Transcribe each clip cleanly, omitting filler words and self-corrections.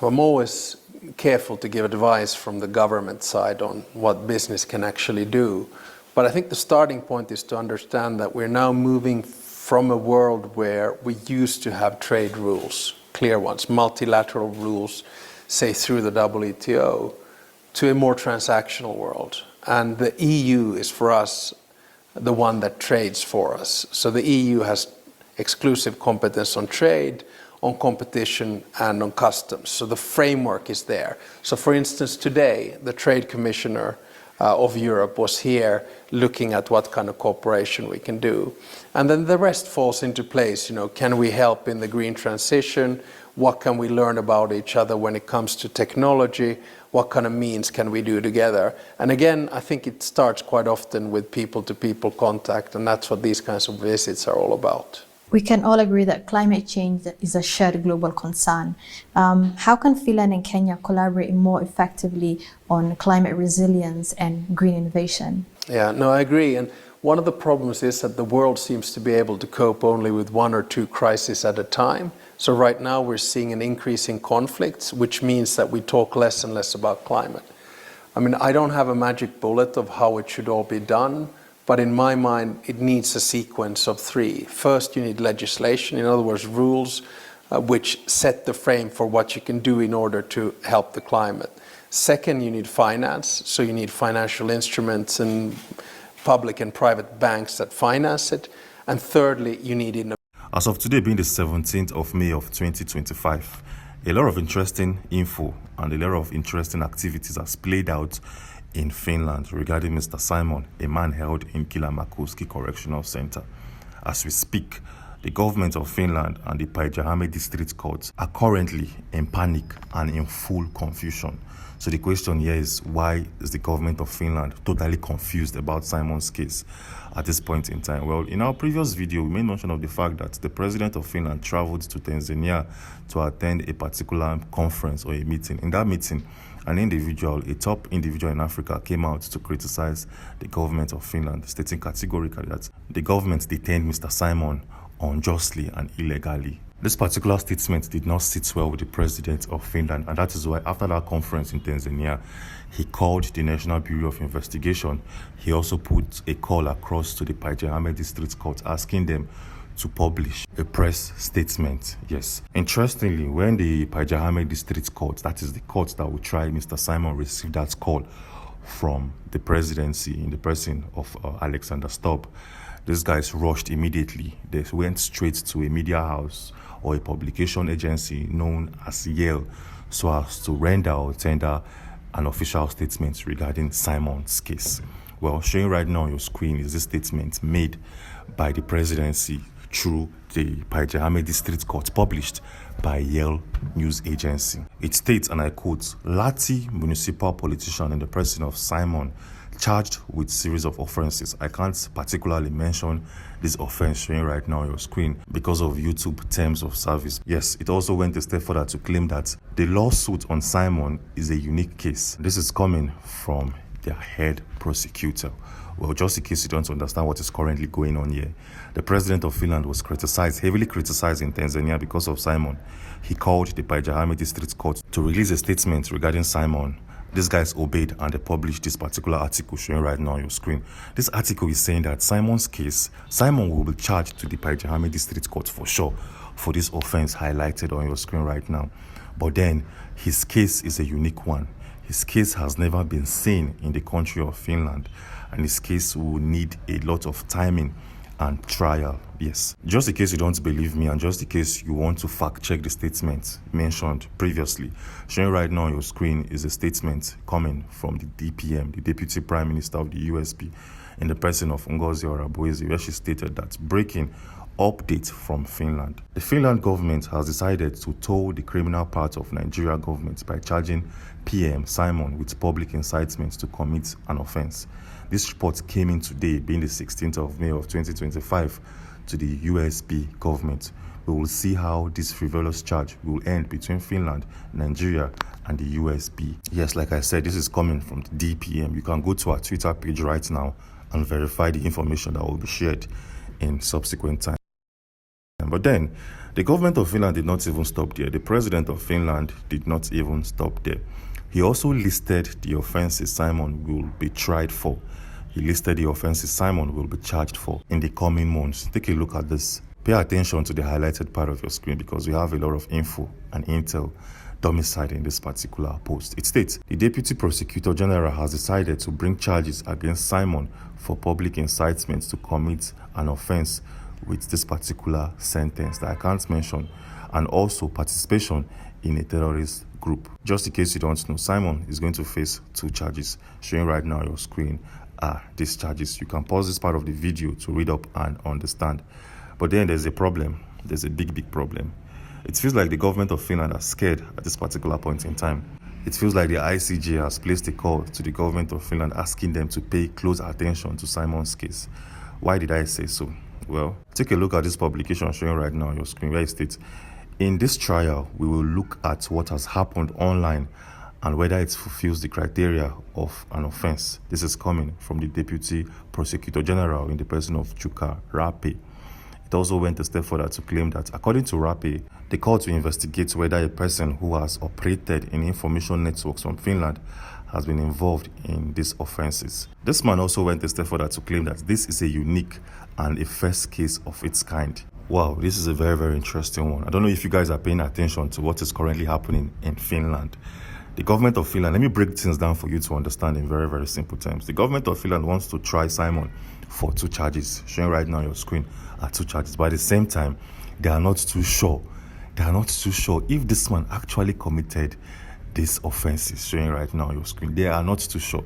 I'm always careful to give advice from the government side on what business can actually do. But I think the starting point is to understand that we're now moving from a world where we used to have trade rules, clear ones, multilateral rules, say through the WTO, to a more transactional world. And the EU is for us the one that trades for us. So the EU has exclusive competence on trade, on competition, and on customs. So the framework is there. So for instance, today, the Trade Commissioner of Europe was here looking at what kind of cooperation we can do. And then the rest falls into place. Can we help in the green transition? What can we learn about each other when it comes to technology? What kind of means can we do together? And again, I think it starts quite often with people-to-people contact, and that's what these kinds of visits are all about. We can all agree that climate change is a shared global concern. How can Finland and Kenya collaborate more effectively on climate resilience and green innovation? Yeah, no, I agree. And one of the problems is that the world seems to be able to cope only with one or two crises at a time. So right now we're seeing an increase in conflicts, which means that we talk less and less about climate. I don't have a magic bullet of how it should all be done, but in my mind, it needs a sequence of three. First, you need legislation, in other words, rules which set the frame for what you can do in order to help the climate. Second, you need finance, so you need financial instruments and public and private banks that finance it. And thirdly, you need innovation. As of today being the 17th of May of 2025, a lot of interesting info and a lot of interesting activities has played out in Finland regarding Mr. Simon, a man held in Kilamäki Correctional Center. As we speak, the government of Finland and the Päijät-Häme district courts are currently in panic and in full confusion. So the question here is, why is the government of Finland totally confused about Simon's case at this point in time? Well, in our previous video, we made mention of the fact that the president of Finland traveled to Tanzania to attend a particular conference or a meeting. In that meeting, a top individual in Africa came out to criticize the government of Finland, stating categorically that the government detained Mr. Simon unjustly and illegally. This particular statement did not sit well with the president of Finland, and that is why after that conference in Tanzania, he called the National Bureau of Investigation. He also put a call across to the Päijät-Häme District Court asking them to publish a press statement. Yes. Interestingly, when the Päijät-Häme District Court, that is the court that will try Mr. Simon, received that call from the presidency in the person of Alexander Stubb, these guys rushed immediately. They went straight to a media house or a publication agency known as Yale, so as to render or tender an official statement regarding Simon's case. Well, showing right now on your screen is this statement made by the presidency through the Päijät-Häme District Court, published by Yale News Agency. It states, and I quote, "Lati municipal politician in the person of Simon charged with series of offenses." I can't particularly mention this offense showing right now on your screen because of YouTube terms of service. Yes, it also went a step further to claim that the lawsuit on Simon is a unique case. This is coming from their head prosecutor. Well, just in case you don't understand what is currently going on here, the president of Finland was heavily criticized in Tanzania because of Simon. He called the Päijät-Häme District Court to release a statement regarding Simon. These guys obeyed and they published this particular article showing right now on your screen. This article is saying that Simon's case, Simon will be charged to the Päijät-Häme District Court for sure for this offense highlighted on your screen right now. But then his case is a unique one. His case has never been seen in the country of Finland, and his case will need a lot of timing and trial. Yes. Just in case you don't believe me, and just in case you want to fact check the statement mentioned previously, showing right now on your screen is a statement coming from the DPM, the Deputy Prime Minister of the USP, in the person of Ngozi Orebowezi, where she stated that breaking update from Finland. The Finland government has decided to toll the criminal part of Nigeria government by charging PM Simon with public incitement to commit an offense. This report came in today, being the 16th of May of 2025, to the USB government. We will see how this frivolous charge will end between Finland, Nigeria, and the USB. Yes, like I said, this is coming from the DPM. You can go to our Twitter page right now and verify the information that will be shared in subsequent time. But then, the government of Finland did not even stop there. The president of Finland did not even stop there. He also listed the offenses Simon will be tried for. He listed the offenses Simon will be charged for in the coming months. Take a look at this. Pay attention to the highlighted part of your screen because we have a lot of info and intel domiciled in this particular post. It states, the Deputy Prosecutor General has decided to bring charges against Simon for public incitement to commit an offense with this particular sentence that I can't mention, and also participation in a terrorist group. Just in case you don't know, Simon is going to face 2 charges. Showing right now on your screen are these charges. You can pause this part of the video to read up and understand. But then there's a problem. There's a big problem. It feels like the government of Finland are scared at this particular point in time. It feels like the ICJ has placed a call to the government of Finland asking them to pay close attention to Simon's case. Why did I say so? Well, take a look at this publication showing right now on your screen where it states, in this trial, we will look at what has happened online and whether it fulfills the criteria of an offense. This is coming from the Deputy Prosecutor General in the person of Jukka Rape. It also went a step further to claim that, according to Rape, the court will investigate whether a person who has operated in information networks from Finland has been involved in these offenses. This man also went a step further to claim that this is a unique and a first case of its kind. Wow, this is a very interesting one. I don't know if you guys are paying attention to what is currently happening in Finland. The government of Finland, let me break things down for you to understand in very simple terms. The government of Finland wants to try Simon for 2 charges. Showing right now on your screen are 2 charges. But at the same time, they are not too sure. They are not too sure if this man actually committed these offenses. Showing right now on your screen. They are not too sure.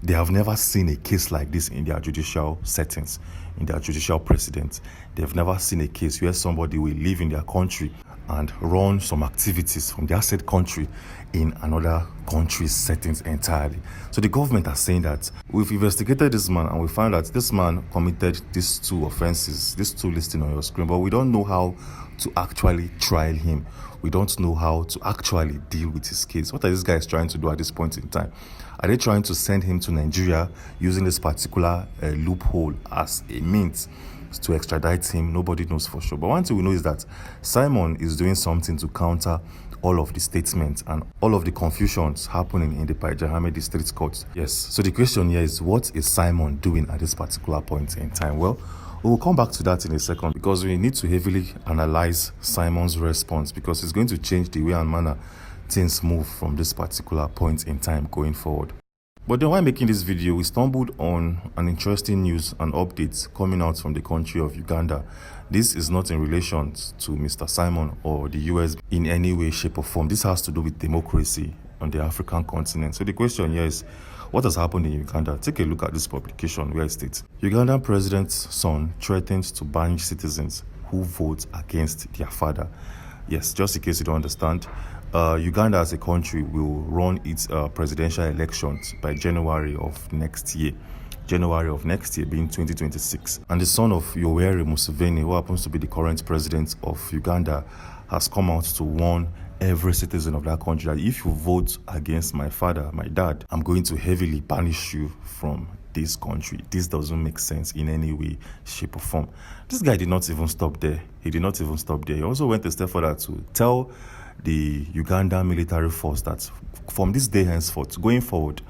They have never seen a case like this in their judicial settings, in their judicial precedents. They've never seen a case where somebody will live in their country and run some activities from their said country in another country's settings entirely. So the government are saying that we've investigated this man and we found that this man committed these 2 offenses, these 2 listed on your screen, but we don't know how to actually trial him. We don't know how to actually deal with his case. What are these guys trying to do at this point in time? Are they trying to send him to Nigeria using this particular loophole as a means to extradite him? Nobody knows for sure. But one thing we know is that Simon is doing something to counter all of the statements and all of the confusions happening in the Paijahame District Court. Yes, so the question here is, what is Simon doing at this particular point in time? Well, we will come back to that in a second because we need to heavily analyze Simon's response because it's going to change the way and manner things move from this particular point in time going forward. But then while making this video, we stumbled on an interesting news and updates coming out from the country of Uganda. This is not in relation to Mr. Simon or the US in any way, shape or form. This has to do with democracy on the African continent. So the question here is, what has happened in Uganda? Take a look at this publication where it states, Ugandan president's son threatens to banish citizens who vote against their father. Yes, just in case you don't understand, Uganda as a country will run its presidential elections by January of next year. January of next year being 2026. And the son of Yoweri Museveni, who happens to be the current president of Uganda, has come out to warn every citizen of that country that if you vote against my father, my dad, I'm going to heavily banish you from this country. This doesn't make sense in any way, shape or form. This guy did not even stop there. He did not even stop there. He also went a step further to tell the Ugandan military force that from this day henceforth, going forward,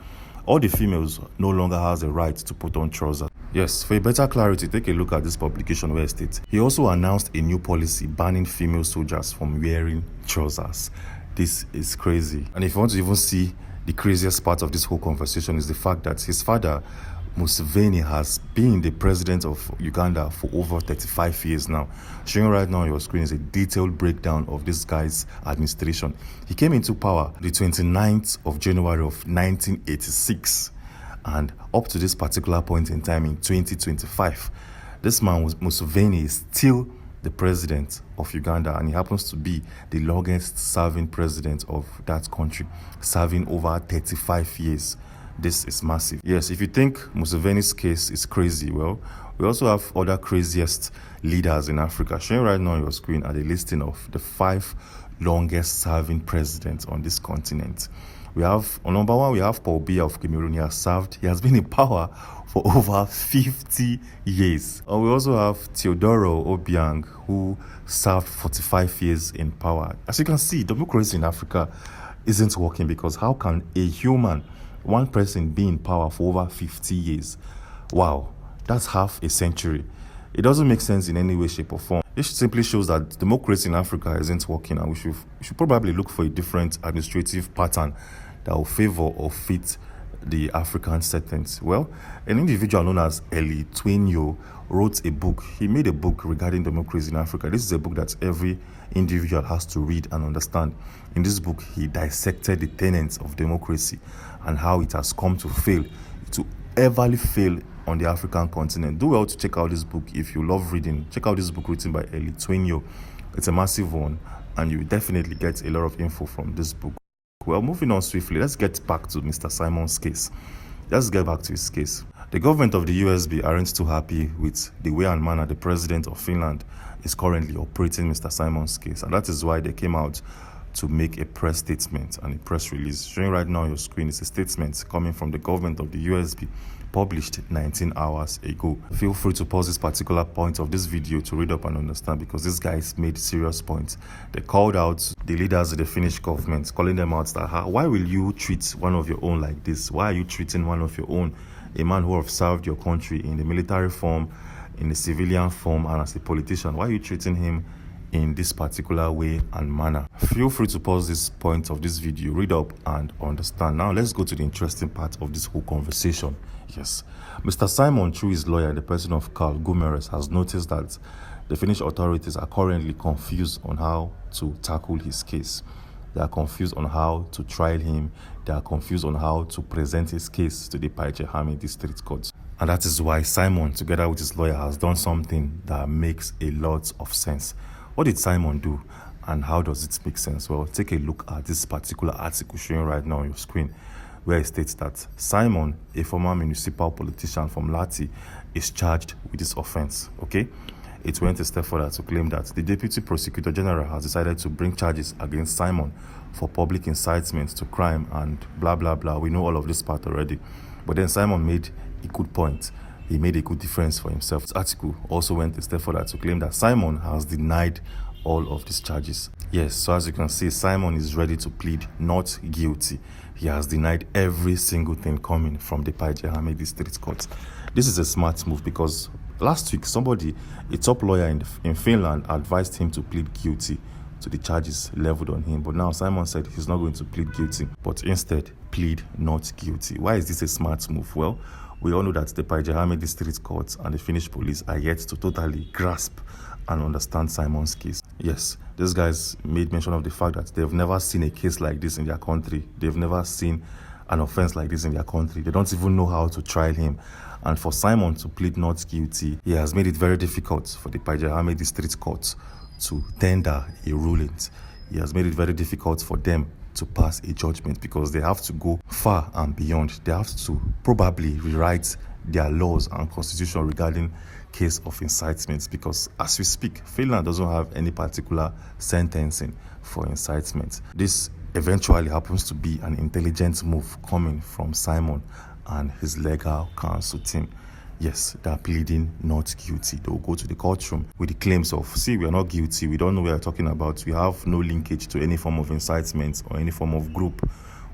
all the females no longer has a right to put on trousers. Yes, for a better clarity, take a look at this publication where it states, he also announced a new policy banning female soldiers from wearing trousers. This is crazy. And if you want to even see the craziest part of this whole conversation is the fact that his father, Museveni, has been the president of Uganda for over 35 years now. Showing right now on your screen is a detailed breakdown of this guy's administration. He came into power the 29th of January of 1986. And up to this particular point in time in 2025, this man, Museveni, is still the president of Uganda, and he happens to be the longest serving president of that country, serving over 35 years. This is massive. Yes, if you think Museveni's case is crazy, well, we also have other craziest leaders in Africa. Showing right now on your screen are the listing of the 5 longest serving president on this continent. We have, on number one, we have Paul Biya of Cameroon. He has been in power for over 50 years. And we also have Teodoro Obiang, who served 45 years in power. As you can see, democracy in Africa isn't working, because how can a human, one person, be in power for over 50 years? Wow, that's half a century. It doesn't make sense in any way, shape, or form. This simply shows that democracy in Africa isn't working, and we should probably look for a different administrative pattern that will favor or fit the African settings. Well, an individual known as Èkpá wrote a book. He made a book regarding democracy in Africa. This is a book that every individual has to read and understand. In this book, he dissected the tenets of democracy and how it has come to fail, to everly fail on the African continent. Do well to check out this book if you love reading. Check out this book written by Èkpá. It's a massive one, and you will definitely get a lot of info from this book. Well, moving on swiftly, let's get back to Mr. Simon's case. Let's get back to his case. The government of the USB aren't too happy with the way and manner the president of Finland is currently operating Mr. Simon's case, and that is why they came out to make a press statement and a press release. Showing right now on your screen is a statement coming from the government of the USB, published 19 hours ago. Feel free to pause this particular point of this video to read up and understand, because these guys made serious points. They called out the leaders of the Finnish government, calling them out that, why will you treat one of your own like this? Why are you treating one of your own, a man who have served your country in the military form, in the civilian form, and as a politician? Why are you treating him in this particular way and manner? Feel free to pause this point of this video, read up and understand. Now let's go to the interesting part of this whole conversation. Yes, Mr. Simon, through his lawyer, the person of Carl Gumeres, has noticed that the Finnish authorities are currently confused on how to tackle his case. They are confused on how to trial him. They are confused on how to present his case to the Èkpá District Court. And that is why Simon, together with his lawyer, has done something that makes a lot of sense. What did Simon do, and how does it make sense? Well, take a look at this particular article showing right now on your screen, where it states that Simon, a former municipal politician from Lati, is charged with this offense. Okay? It went a step further to claim that the Deputy Prosecutor General has decided to bring charges against Simon for public incitement to crime and blah, blah, blah. We know all of this part already. But then Simon made a good point. He made a good difference for himself. This article also went a step further to claim that Simon has denied all of these charges. Yes, so as you can see, Simon is ready to plead not guilty. He has denied every single thing coming from the Èkpá District Court. This is a smart move, because last week a top lawyer in Finland, advised him to plead guilty to the charges leveled on him. But now Simon said he's not going to plead guilty, but instead plead not guilty. Why is this a smart move? Well, we all know that the Èkpá District Court and the Finnish police are yet to totally grasp and understand Simon's case. Yes, these guys made mention of the fact that they've never seen a case like this in their country. They've never seen an offense like this in their country. They don't even know how to trial him. And for Simon to plead not guilty, he has made it very difficult for the Èkpá District Court to tender a ruling. He has made it very difficult for them to pass a judgment, because they have to go far and beyond. They have to probably rewrite their laws and constitution regarding case of incitement, because as we speak, Finland doesn't have any particular sentencing for incitement. This eventually happens to be an intelligent move coming from Simon and his legal counsel team. Yes, they are pleading not guilty. They will go to the courtroom with the claims of, see, we are not guilty, we don't know what we are talking about, we have no linkage to any form of incitement or any form of group,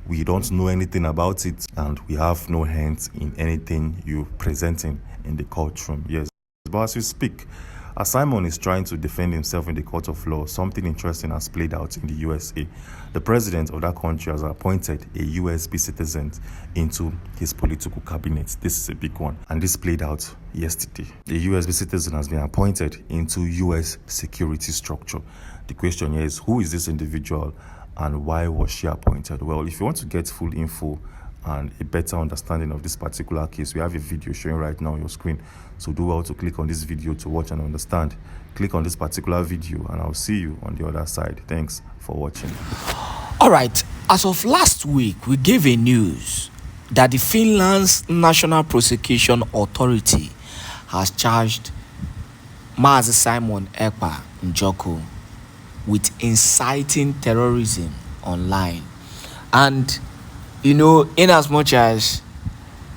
we don't know anything about it, and we have no hands in anything you're presenting in the courtroom. Yes, but as we speak, as Simon is trying to defend himself in the court of law, something interesting has played out in the USA. The president of that country has appointed a USB citizen into his political cabinet. This is a big one, and this played out yesterday. The USB citizen has been appointed into US security structure. The question here is, who is this individual and why was she appointed? Well, if you want to get full info and a better understanding of this particular case, we have a video showing right now on your screen, so do well to click on this video to watch and understand. Click on this particular video and I'll see you on the other side. Thanks for watching. All right, as of last week, we gave a news that the Finland's National Prosecution Authority has charged Mazi Simon Epa Njoku with inciting terrorism online. And, in as much as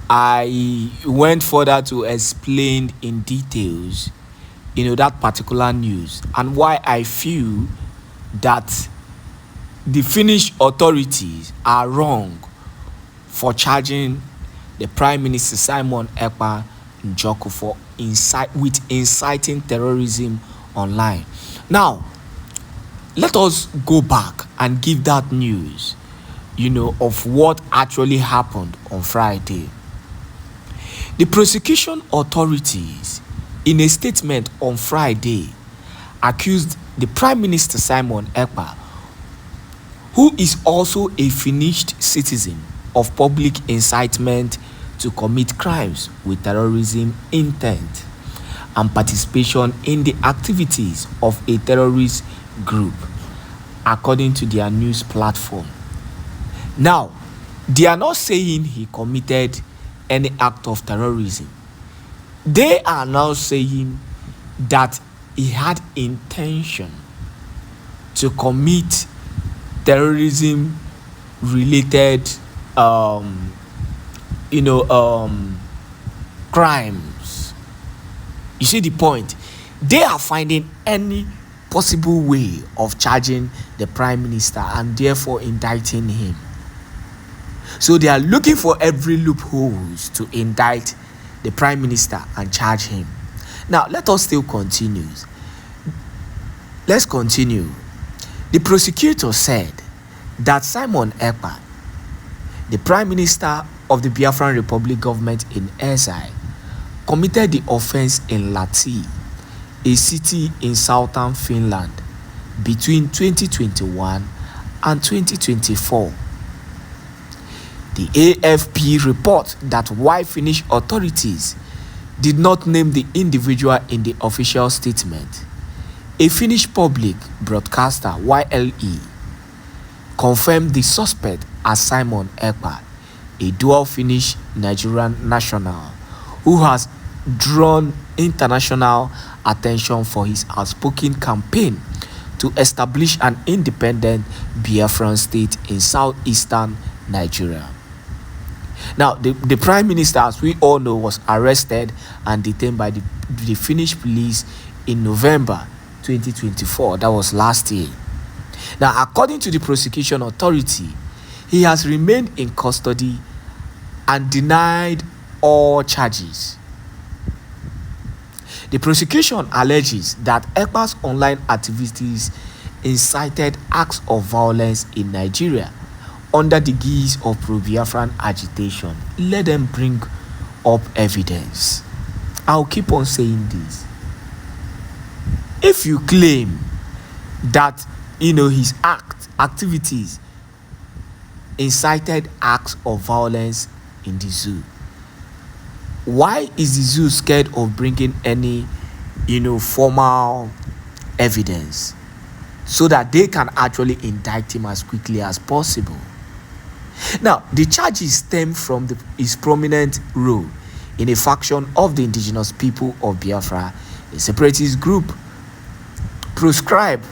I went further to explain in details, that particular news and why I feel that the Finnish authorities are wrong for charging the Prime Minister Simon Epa for inciting terrorism online. Now, let us go back and give that news, of what actually happened on Friday. The prosecution authorities, in a statement on Friday, accused the Prime Minister Simon Epa, who is also a Finnish citizen, of public incitement to commit crimes with terrorism intent and participation in the activities of a terrorist group, according to their news platform. Now, they are not saying he committed any act of terrorism. They are now saying that he had intention to commit terrorism related crimes. You see the point? They are finding any possible way of charging the Prime Minister and therefore indicting him. So they are looking for every loopholes to indict the Prime Minister and charge him. Now, let us still continue. Let's continue. The prosecutor said that Simon Epa, the Prime Minister of the Biafran Republic government in exile, committed the offense in Lahti, a city in southern Finland, between 2021 and 2024. The AFP reports that while Finnish authorities did not name the individual in the official statement, a Finnish public broadcaster, YLE, confirmed the suspect as Simon Epa, a dual Finnish Nigerian national who has drawn international attention for his outspoken campaign to establish an independent Biafran state in southeastern Nigeria. Now, the Prime Minister, as we all know, was arrested and detained by the Finnish police in November 2024. That was last year. Now, according to the prosecution authority, he has remained in custody and denied all charges. The prosecution alleges that Ekpa's online activities incited acts of violence in Nigeria under the guise of pro-Biafran agitation. Let them bring up evidence. I'll keep on saying this. If you claim that his activities incited acts of violence in the zoo, why is the zoo scared of bringing any formal evidence so that they can actually indict him as quickly as possible? Now, the charges stem from his prominent role in a faction of the indigenous people of Biafra, a separatist group proscribed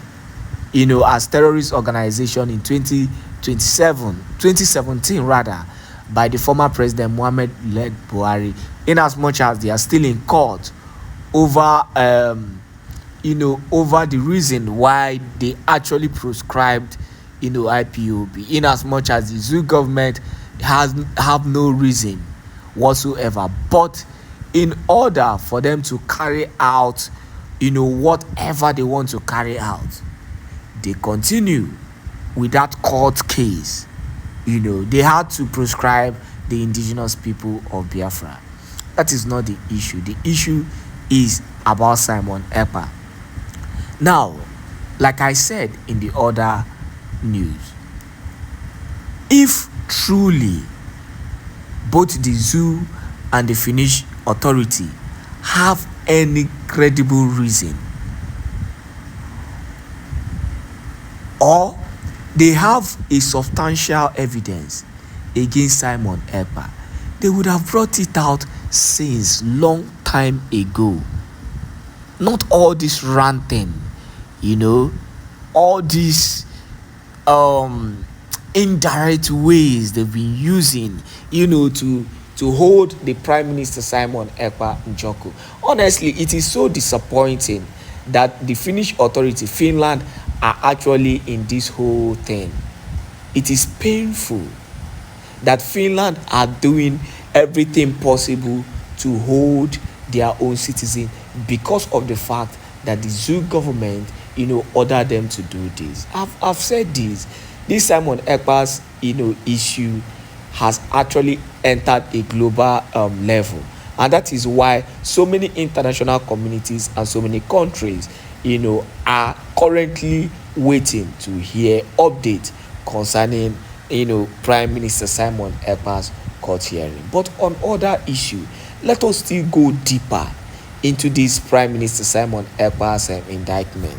as terrorist organization in 2017 by the former president Muhammad-led Buhari, in as much as they are still in court over the reason why they actually proscribed IPOB, in as much as the zoo government have no reason whatsoever, but in order for them to carry out whatever they want to carry out, they continue with that court case. They had to proscribe the indigenous people of Biafra. That is not the issue. The issue is about Simon Epa. Now, like I said in the other news, if truly both the zoo and the Finnish authority have any credible reason, or they have a substantial evidence against Simon Epa, they would have brought it out since long time ago. Not all this ranting, all these indirect ways they've been using, to hold the Prime Minister Simon Epa Njoko. Honestly, it is so disappointing that the Finnish authority, Finland, are actually in this whole thing. It is painful that Finland are doing everything possible to hold their own citizens because of the fact that the zoo government, ordered them to do this. I've said this Simon Epa's, issue has actually entered a global level, and that is why so many international communities and so many countries, are currently waiting to hear updates concerning, Prime Minister Simon Epa's court hearing. But on other issue, let us still go deeper into this Prime Minister Simon Epa's indictment.